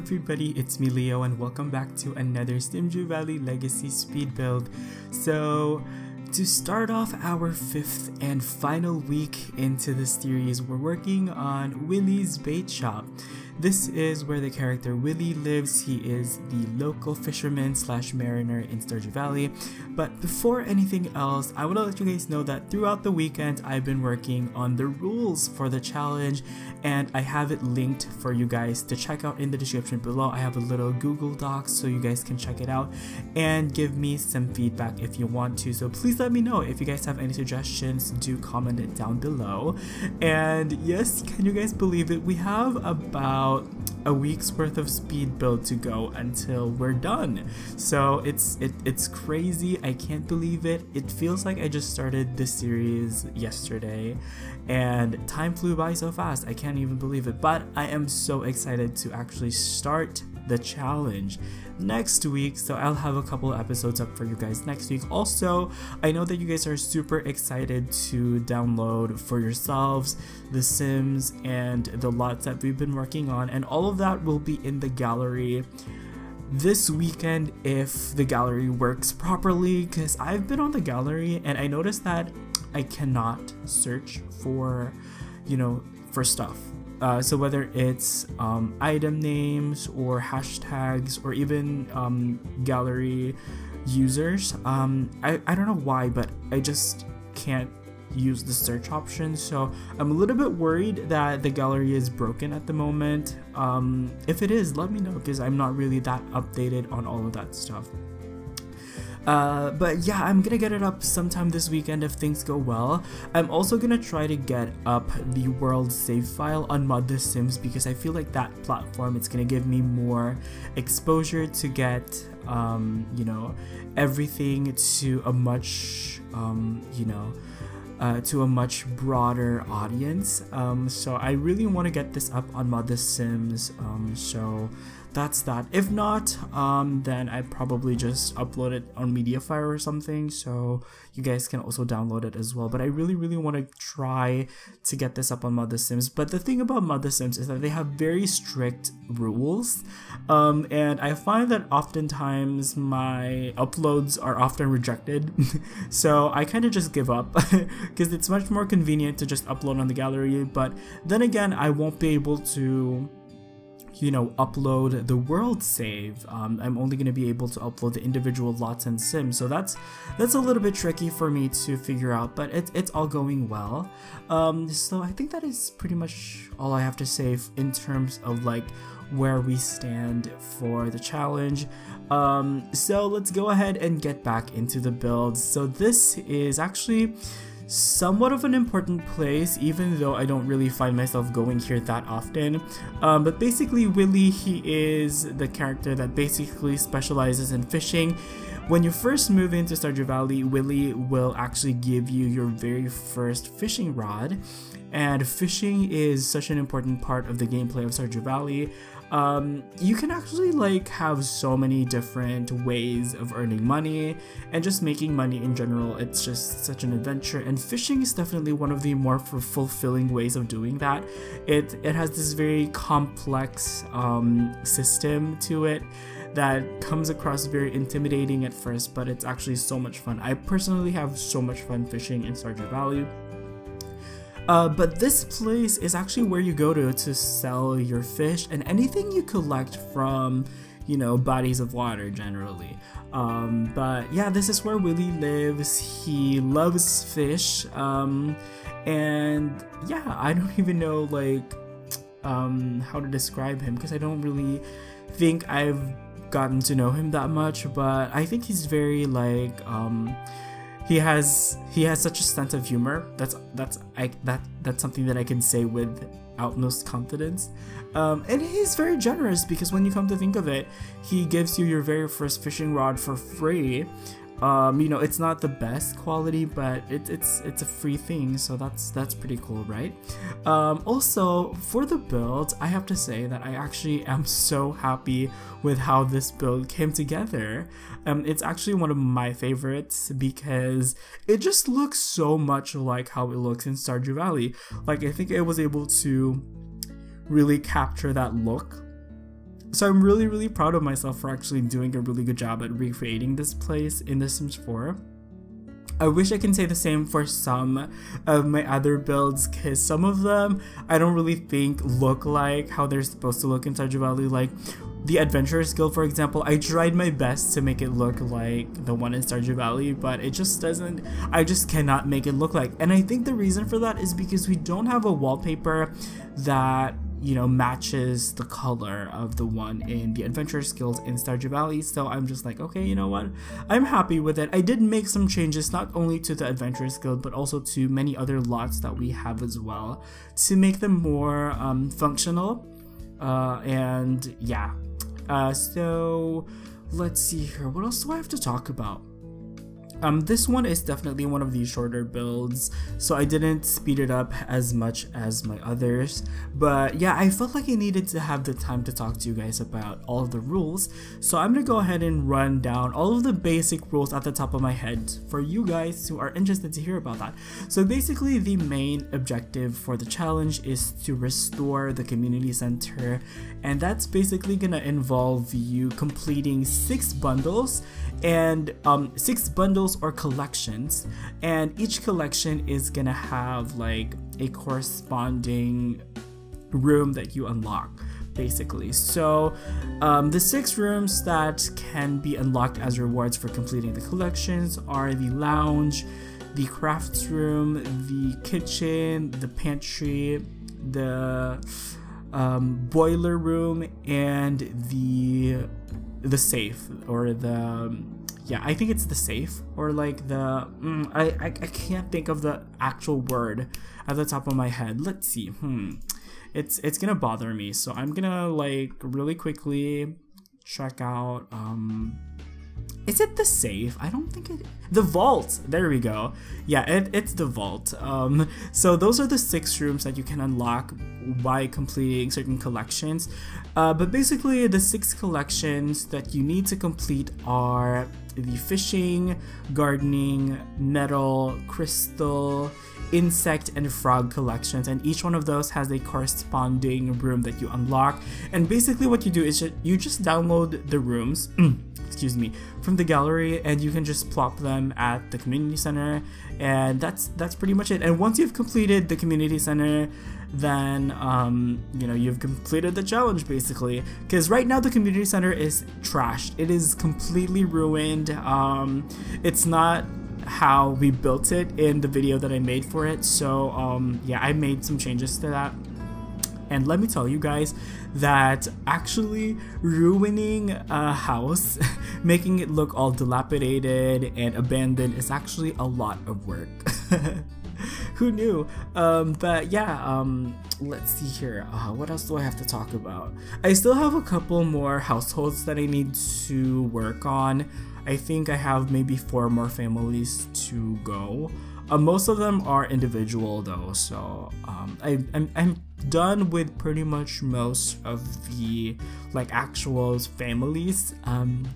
everybody, it's me Leo and welcome back to another Stardew Valley Legacy speed build. So to start off our 5th and final week into the series, we're working on Willy's bait shop. This is where the character Willie lives. He is the local fisherman slash mariner in Stardew Valley. But before anything else, I want to let you guys know that throughout the weekend I've been working on the rules for the challenge, and I have it linked for you guys to check out in the description below. I have a little Google Docs so you guys can check it out and give me some feedback if you want to. So please let me know if you guys have any suggestions. Do comment it down below. And yes, can you guys believe it? We have about a week's worth of speed build to go until we're done. So it's crazy. I can't believe it. It feels like I just started this series yesterday and time flew by so fast. I can't even believe it, but I am so excited to actually start the challenge next week. So I'll have a couple of episodes up for you guys next week. Also, I know that you guys are super excited to download for yourselves The Sims and the lots that we've been working on, and all of that will be in the gallery this weekend if the gallery works properly, because I've been on the gallery and I noticed that I cannot search for, for stuff. So whether it's item names or hashtags or even gallery users, I don't know why, but I just can't use the search option. So I'm a little bit worried that the gallery is broken at the moment. If it is, let me know, because I'm not really that updated on all of that stuff. But yeah, I'm gonna get it up sometime this weekend if things go well. I'm also gonna try to get up the world save file on The Sims, because I feel like that platform, it's gonna give me more exposure to get everything to a much to a much broader audience. So I really want to get this up on The Sims. So that's that. If not, then I probably just upload it on Mediafire or something, so you guys can also download it as well. But I really want to try to get this up on The Sims. But the thing about The Sims is that they have very strict rules, and I find that oftentimes my uploads are often rejected. So I kind of just give up because it's much more convenient to just upload on the gallery. But then again, I won't be able to upload the world save. I'm only going to be able to upload the individual lots and sims, so that's a little bit tricky for me to figure out, but it's all going well. So I think that is pretty much all I have to say in terms of like where we stand for the challenge. So let's go ahead and get back into the build. So this is actually somewhat of an important place, even though I don't really find myself going here that often. But basically, Willie, he is the character that basically specializes in fishing. When you first move into Stardew Valley, Willie will actually give you your very first fishing rod, and fishing is such an important part of the gameplay of Stardew Valley. You can actually have so many different ways of earning money and just making money in general. It's just such an adventure, and fishing is definitely one of the more fulfilling ways of doing that. It has this very complex system to it that comes across very intimidating at first, but it's actually so much fun. I personally have so much fun fishing in Stardew Valley. But this place is actually where you go to sell your fish and anything you collect from, bodies of water generally. But yeah, this is where Willie lives. He loves fish. And yeah, I don't even know how to describe him, because I don't really think I've gotten to know him that much, but I think he's very he has such a sense of humor. That's something that I can say with utmost confidence. And he's very generous, because when you come to think of it, he gives you your very first fishing rod for free. It's not the best quality, but it's a free thing, so that's pretty cool, right? Also, for the build, I have to say that I actually am so happy with how this build came together. It's actually one of my favorites because it just looks so much like how it looks in Stardew Valley. I think it was able to really capture that look So I'm really proud of myself for actually doing a really good job at recreating this place in The Sims 4. I wish I can say the same for some of my other builds, because some of them I don't really think look like how they're supposed to look in Stardew Valley. Like the Adventurers Guild, for example, I tried my best to make it look like the one in Stardew Valley, but it just doesn't, I just cannot make it look like. And I think the reason for that is because we don't have a wallpaper that, you know, matches the color of the one in the Adventurers Guild in Stardew Valley. So I'm just like, okay, you know what, I'm happy with it. I did make some changes, not only to the Adventurers Guild but also to many other lots that we have as well, to make them more functional. And yeah, so let's see here, what else do I have to talk about? This one is definitely one of the shorter builds, so I didn't speed it up as much as my others, but yeah, I felt like I needed to have the time to talk to you guys about all of the rules, so I'm gonna go ahead and run down all of the basic rules at the top of my head for you guys who are interested to hear about that. So basically, the main objective for the challenge is to restore the community center, and that's basically gonna involve you completing 6 bundles, and 6 bundles or collections, and each collection is gonna have like a corresponding room that you unlock, basically. So the 6 rooms that can be unlocked as rewards for completing the collections are the lounge, the crafts room, the kitchen, the pantry, the boiler room, and the safe, or the, yeah, I think it's the safe, or like the, I can't think of the actual word at the top of my head. Let's see, it's gonna bother me, so I'm gonna like really quickly check out, is it the safe? I don't think it, the vault, there we go. Yeah, it's the vault. So those are the 6 rooms that you can unlock by completing certain collections. But basically the 6 collections that you need to complete are the fishing, gardening, metal, crystal, insect, and frog collections, and each one of those has a corresponding room that you unlock. And basically what you do is you just download the rooms excuse me, from the gallery, and you can just plop them at the community center, and that's pretty much it. And once you've completed the community center, then you know, you've completed the challenge, basically, because right now the community center is trashed. It is completely ruined. It's not how we built it in the video that I made for it, so yeah, I made some changes to that. And let me tell you guys that actually ruining a house, making it look all dilapidated and abandoned, is actually a lot of work. Who knew? But yeah, let's see here. What else do I have to talk about? I still have a couple more households that I need to work on. I think I have maybe 4 more families to go. Most of them are individual though, so I'm done with pretty much most of the like actual families,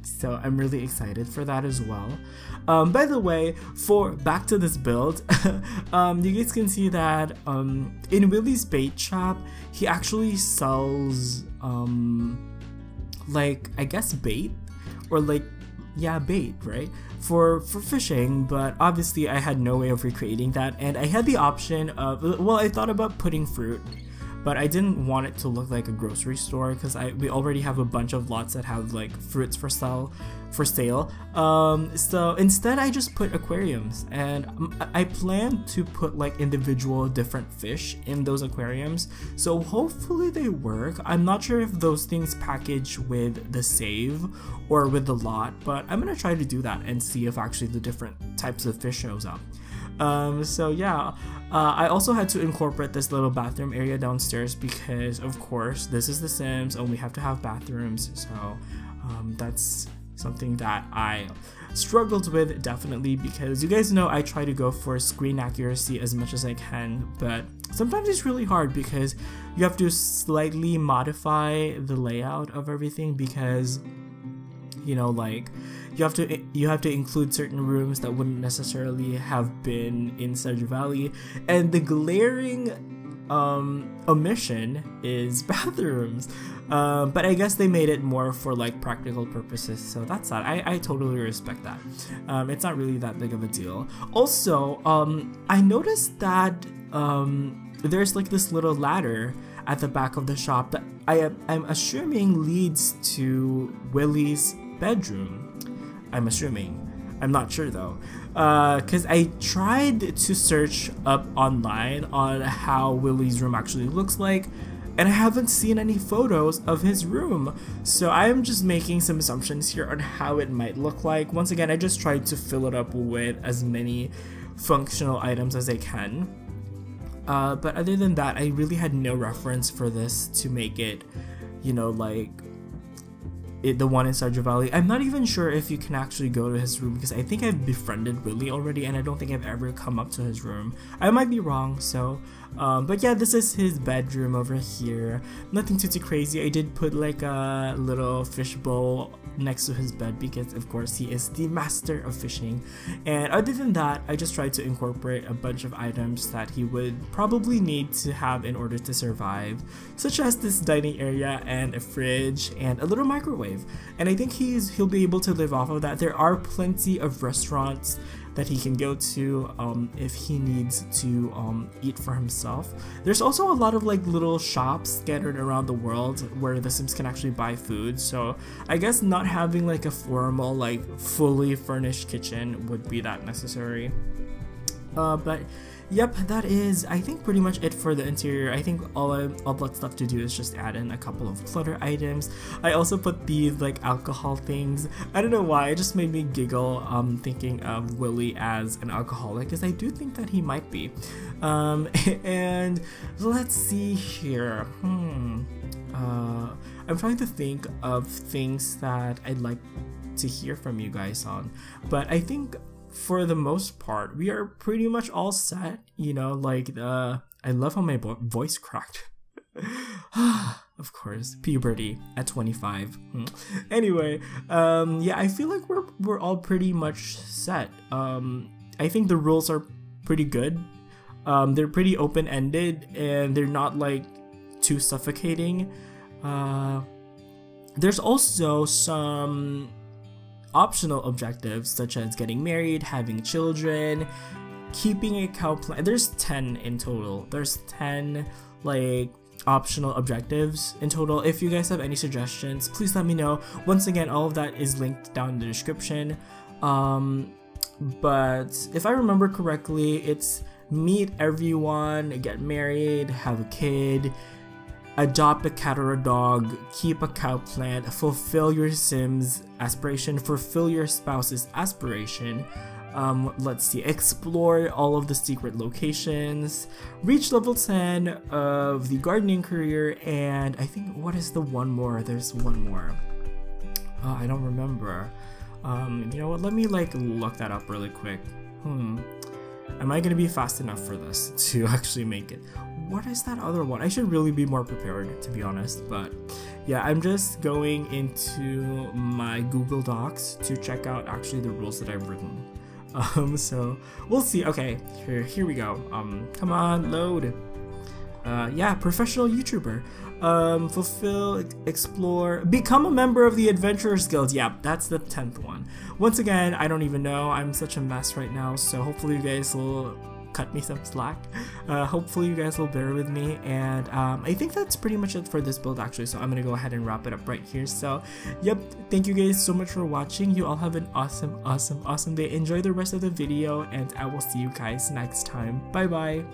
so I'm really excited for that as well. By the way, for back to this build, you guys can see that in Willie's bait shop, he actually sells like, I guess bait, or like, yeah, bait, right, for fishing. But obviously I had no way of recreating that, and I had the option of, well, I thought about putting fruit, but I didn't want it to look like a grocery store, because we already have a bunch of lots that have like fruits for sale. So instead I just put aquariums, and I plan to put like individual different fish in those aquariums, so hopefully they work. I'm not sure if those things package with the save or with the lot, but I'm gonna try to do that and see if actually the different types of fish shows up. So yeah, I also had to incorporate this little bathroom area downstairs, because of course this is The Sims and we have to have bathrooms, so that's something that I struggled with, definitely, because you guys know I try to go for screen accuracy as much as I can, but sometimes it's really hard because you have to slightly modify the layout of everything, because, you know, like, you have to include certain rooms that wouldn't necessarily have been in Stardew Valley. And the glaring omission is bathrooms. But I guess they made it more for like practical purposes, so that's that. I totally respect that. It's not really that big of a deal. Also, I noticed that there's like this little ladder at the back of the shop that I'm assuming leads to Willie's bedroom. I'm assuming. I'm not sure though, because I tried to search up online on how Willie's room actually looks like, and I haven't seen any photos of his room, so I'm just making some assumptions here on how it might look like. Once again, I just tried to fill it up with as many functional items as I can, but other than that, I really had no reference for this to make it, you know, like the one in Stardew Valley. I'm not even sure if you can actually go to his room, because I think I've befriended Willie already and I don't think I've ever come up to his room. I might be wrong, so but yeah, this is his bedroom over here. Nothing too crazy. I did put like a little fish bowl next to his bed because of course he is the master of fishing, and other than that, I just tried to incorporate a bunch of items that he would probably need to have in order to survive, such as this dining area and a fridge and a little microwave, and I think he'll be able to live off of that. There are plenty of restaurants that he can go to if he needs to eat for himself. There's also a lot of like little shops scattered around the world where the Sims can actually buy food, so I guess not having like a formal, like fully furnished kitchen would be that necessary. But yep, that is, I think, pretty much it for the interior. I think all that's left to do is just add in a couple of clutter items. I also put these like alcohol things. I don't know why, it just made me giggle thinking of Willie as an alcoholic, because I do think that he might be. And let's see here. I'm trying to think of things that I'd like to hear from you guys on, but I think for the most part, we are pretty much all set, you know, like, I love how my voice cracked. Of course, puberty at 25. Anyway, yeah, I feel like we're all pretty much set. I think the rules are pretty good. They're pretty open-ended, and they're not, like, too suffocating. There's also some optional objectives such as getting married, having children, keeping a cow plant. There's 10 in total. There's 10 like optional objectives in total. If you guys have any suggestions, please let me know. Once again, all of that is linked down in the description. But if I remember correctly, it's meet everyone, get married, have a kid, adopt a cat or a dog, keep a cow plant, fulfill your Sim's aspiration, fulfill your spouse's aspiration, let's see, explore all of the secret locations, reach level 10 of the gardening career, and I think, what is the one more? There's one more. I don't remember. You know what, let me like look that up really quick. Am I gonna be fast enough for this to actually make it? What is that other one? I should really be more prepared, to be honest, but yeah, I'm just going into my Google Docs to check out actually the rules that I've written. So we'll see. Okay, here we go. Come on, load. Yeah, professional YouTuber. Fulfill, explore, become a member of the Adventurers Guild. Yeah, that's the 10th one. Once again, I don't even know. I'm such a mess right now, so hopefully you guys will cut me some slack. Hopefully you guys will bear with me, and I think that's pretty much it for this build actually, so I'm gonna go ahead and wrap it up right here. So yep, thank you guys so much for watching. You all have an awesome day. Enjoy the rest of the video, and I will see you guys next time. Bye bye.